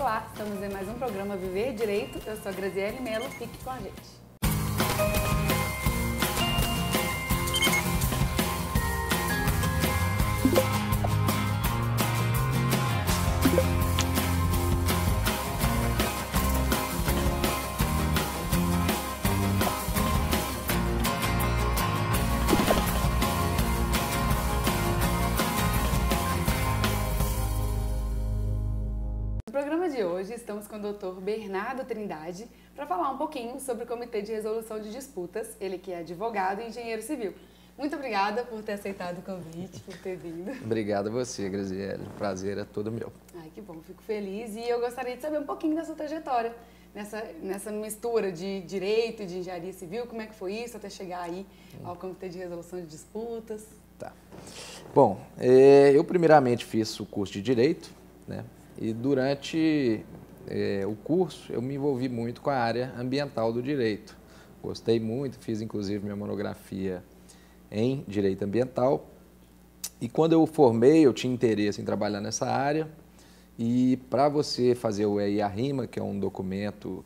Olá, estamos em mais um programa Viver Direito. Eu sou a Graziele Melo, fique com a gente. No programa de hoje, estamos com o Dr. Bernardo Trindade para falar um pouquinho sobre o Comitê de Resolução de Disputas, ele que é advogado e engenheiro civil. Muito obrigada por ter aceitado o convite, por ter vindo. Obrigado a você, Graziele. O prazer é todo meu. Ai, que bom, fico feliz. E eu gostaria de saber um pouquinho da sua trajetória nessa mistura de direito e de engenharia civil. Como é que foi isso até chegar aí ao Comitê de Resolução de Disputas? Tá. Bom, eu primeiramente fiz o curso de Direito, né? E durante o curso eu me envolvi muito com a área ambiental do direito. Gostei muito, fiz inclusive minha monografia em Direito Ambiental. E quando eu formei, eu tinha interesse em trabalhar nessa área. E para você fazer o EIA-RIMA, que é um documento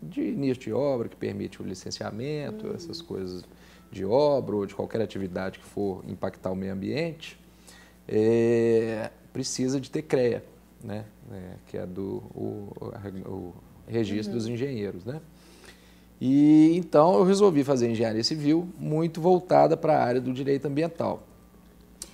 de início de obra, que permite o licenciamento, essas coisas de obra ou de qualquer atividade que for impactar o meio ambiente, precisa de ter CREA, né? Que é o Registro dos Engenheiros, né? E então eu resolvi fazer engenharia civil muito voltada para a área do direito ambiental.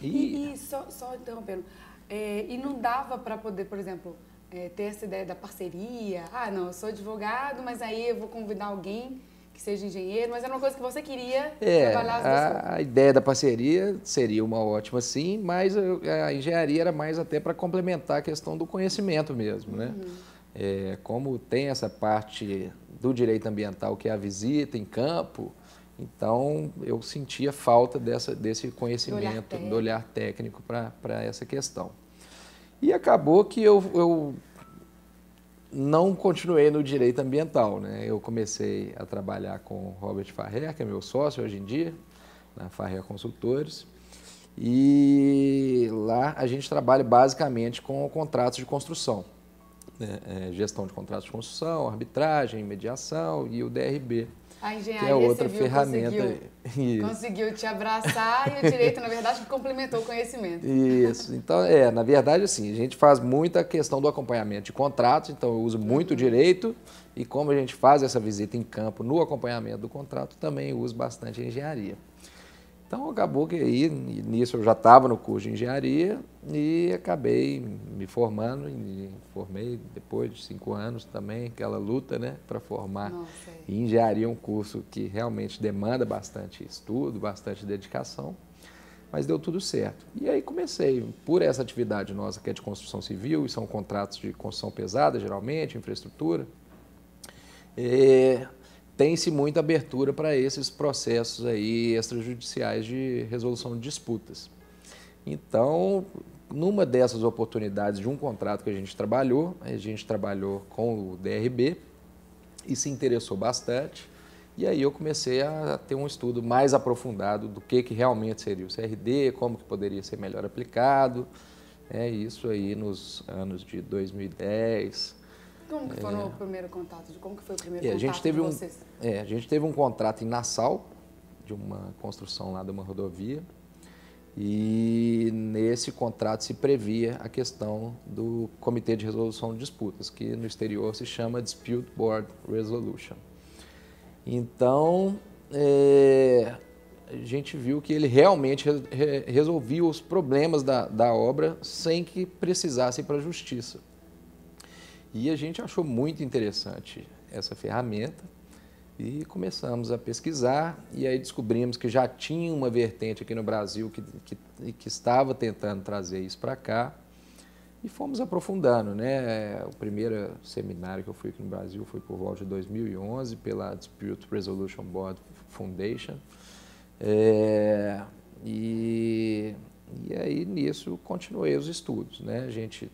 E só interrompendo, e não dava para poder, por exemplo, ter essa ideia da parceria? Ah, não, eu sou advogado, mas aí eu vou convidar alguém que seja engenheiro, mas era uma coisa que você queria trabalhar as duas coisas. A ideia da parceria seria uma ótima, sim, mas a engenharia era mais até para complementar a questão do conhecimento mesmo, né? Como tem essa parte do direito ambiental, que é a visita em campo, então eu sentia falta desse conhecimento, do olhar técnico para essa questão. E acabou que eu não continuei no direito ambiental, né? Eu comecei a trabalhar com o Robert Farrer, que é meu sócio hoje em dia, na Farrer Consultores, e lá a gente trabalha basicamente com contratos de construção, né? Gestão de contratos de construção, arbitragem, mediação e o DRB. A engenharia que é outra civil ferramenta. conseguiu te abraçar e o direito, na verdade, complementou o conhecimento. Isso. Então, na verdade, assim, a gente faz muita questão do acompanhamento de contratos, então eu uso muito o direito e como a gente faz essa visita em campo no acompanhamento do contrato, também uso bastante a engenharia. Então, acabou que aí, nisso eu já estava no curso de engenharia e acabei me formando, e formei depois de 5 anos também, aquela luta, né, para formar. E engenharia é um curso que realmente demanda bastante estudo, bastante dedicação, mas deu tudo certo. E aí comecei, por essa atividade nossa que é de construção civil, e são contratos de construção pesada, geralmente, infraestrutura, tem-se muita abertura para esses processos aí extrajudiciais de resolução de disputas. Então, numa dessas oportunidades de um contrato que a gente trabalhou com o DRB e se interessou bastante. E aí eu comecei a ter um estudo mais aprofundado do que realmente seria o CRD, como que poderia ser melhor aplicado. Isso aí nos anos de 2010. Como que foi o primeiro contato? Como que foi o primeiro contato de vocês? A gente teve um contrato em Nassau, de uma construção lá de uma rodovia, e nesse contrato se previa a questão do Comitê de Resolução de Disputas, que no exterior se chama Dispute Board Resolution. Então, a gente viu que ele realmente resolvia os problemas da obra sem que precisasse ir para a justiça. E a gente achou muito interessante essa ferramenta e começamos a pesquisar e aí descobrimos que já tinha uma vertente aqui no Brasil que estava tentando trazer isso para cá e fomos aprofundando, né? O primeiro seminário que eu fui aqui no Brasil foi por volta de 2011 pela Dispute Resolution Board Foundation e aí, nisso, continuei os estudos, né? A gente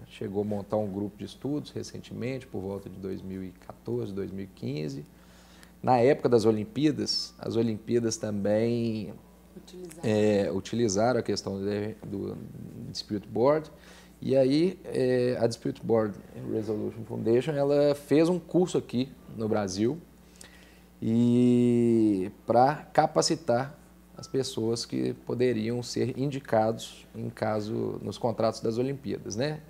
chegou a montar um grupo de estudos recentemente, por volta de 2014, 2015. Na época das Olimpíadas, as Olimpíadas também utilizaram a questão do Dispute Board E aí, a Dispute Board Resolution Foundation, ela fez um curso aqui no Brasil e para capacitar as pessoas que poderiam ser indicados nos contratos das Olimpíadas, né?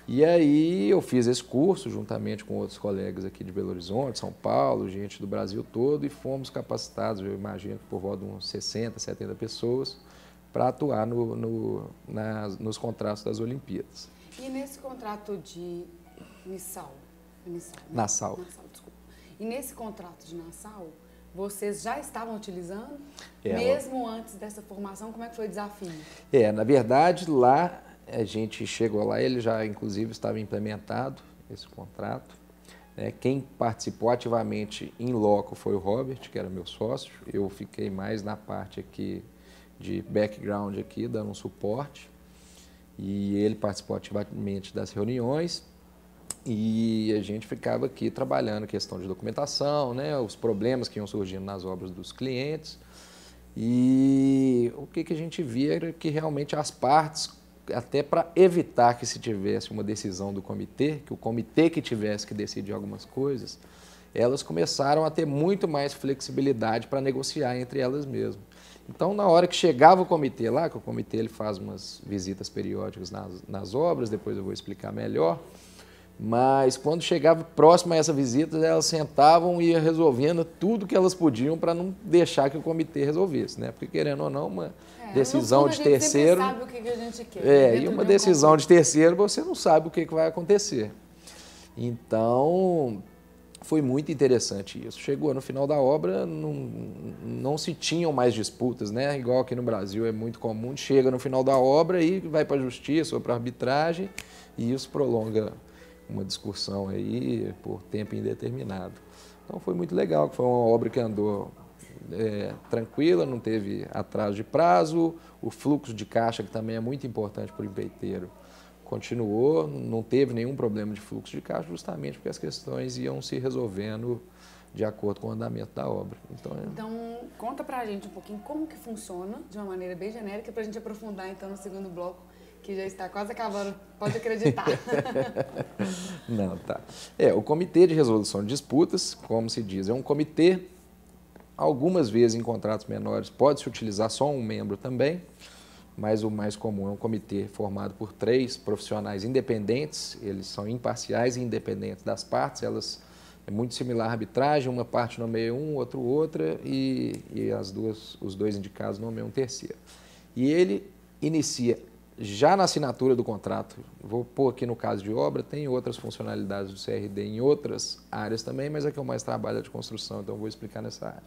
E aí eu fiz esse curso juntamente com outros colegas aqui de Belo Horizonte, São Paulo, gente do Brasil todo, e fomos capacitados, eu imagino, por volta de uns 60, 70 pessoas, para atuar nos contratos das Olimpíadas. E nesse contrato de Nassau, desculpa. E nesse contrato de Nassau, vocês já estavam utilizando? Mesmo antes dessa formação, como é que foi o desafio? Na verdade, lá a gente chegou lá, ele já inclusive estava implementado, esse contrato. Quem participou ativamente em loco foi o Robert, que era meu sócio. Eu fiquei mais na parte aqui de background aqui, dando um suporte. E ele participou ativamente das reuniões. E a gente ficava aqui trabalhando questão de documentação, né, os problemas que iam surgindo nas obras dos clientes. E o que a gente via era que realmente as partes, até para evitar que se tivesse uma decisão do comitê, que o comitê que tivesse que decidir algumas coisas, elas começaram a ter muito mais flexibilidade para negociar entre elas mesmas. Então, na hora que chegava o comitê lá, que o comitê ele faz umas visitas periódicas nas obras, depois eu vou explicar melhor, mas quando chegava próximo a essa visita, elas sentavam e iam resolvendo tudo que elas podiam para não deixar que o comitê resolvesse, né? Porque, querendo ou não, uma decisão de terceiro... A gente sempre sabe o que a gente quer. E uma decisão de terceiro, você não sabe o que vai acontecer. Então, foi muito interessante isso. Chegou no final da obra, não se tinham mais disputas, né? Igual aqui no Brasil é muito comum, chega no final da obra e vai para a justiça ou para a arbitragem, e isso prolonga uma discussão aí por tempo indeterminado. Então foi muito legal, foi uma obra que andou tranquila, não teve atraso de prazo, o fluxo de caixa, que também é muito importante para o empreiteiro, continuou, não teve nenhum problema de fluxo de caixa, justamente porque as questões iam se resolvendo de acordo com o andamento da obra. Então conta pra gente um pouquinho como que funciona, de uma maneira bem genérica, para a gente aprofundar então no segundo bloco, que já está quase acabando, pode acreditar. Não, tá. O Comitê de Resolução de Disputas, como se diz, é um comitê, algumas vezes em contratos menores pode-se utilizar só um membro também, mas o mais comum é um comitê formado por 3 profissionais independentes, eles são imparciais e independentes das partes, é muito similar à arbitragem, uma parte nomeia um, outro outra, e os dois indicados nomeiam um terceiro. E ele inicia já na assinatura do contrato, vou pôr aqui no caso de obra, tem outras funcionalidades do CRD em outras áreas também, mas a que eu mais trabalho é de construção, então eu vou explicar nessa área.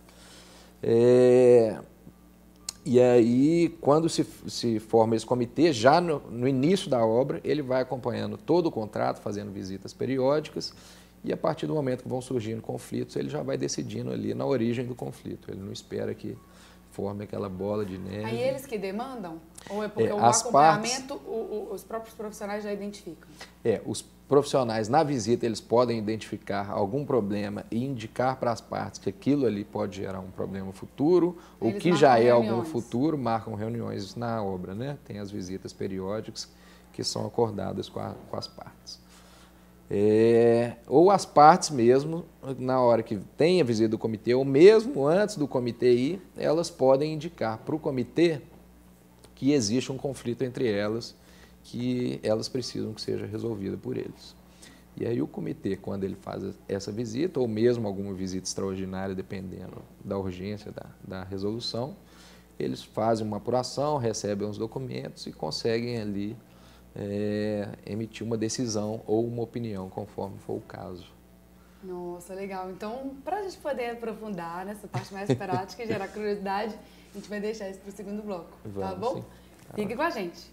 E aí, quando se forma esse comitê, já no início da obra, ele vai acompanhando todo o contrato, fazendo visitas periódicas, e a partir do momento que vão surgindo conflitos, ele já vai decidindo ali na origem do conflito, ele não espera que forme aquela bola de neve. Aí eles que demandam? Ou é porque o acompanhamento, os próprios profissionais já identificam? Os profissionais na visita, eles podem identificar algum problema e indicar para as partes que aquilo ali pode gerar um problema futuro, ou que já é algum futuro, marcam reuniões na obra, né? Tem as visitas periódicas que são acordadas com as partes. Ou as partes mesmo, na hora que tem a visita do comitê, ou mesmo antes do comitê ir, elas podem indicar para o comitê que existe um conflito entre elas, que elas precisam que seja resolvido por eles. E aí o comitê, quando ele faz essa visita, ou mesmo alguma visita extraordinária, dependendo da urgência da resolução, eles fazem uma apuração, recebem os documentos e conseguem ali emitir uma decisão ou uma opinião, conforme for o caso. Nossa, legal. Então, para a gente poder aprofundar nessa parte mais prática e gerar curiosidade, a gente vai deixar isso para o segundo bloco, tá bom? Sim. Fique com a gente.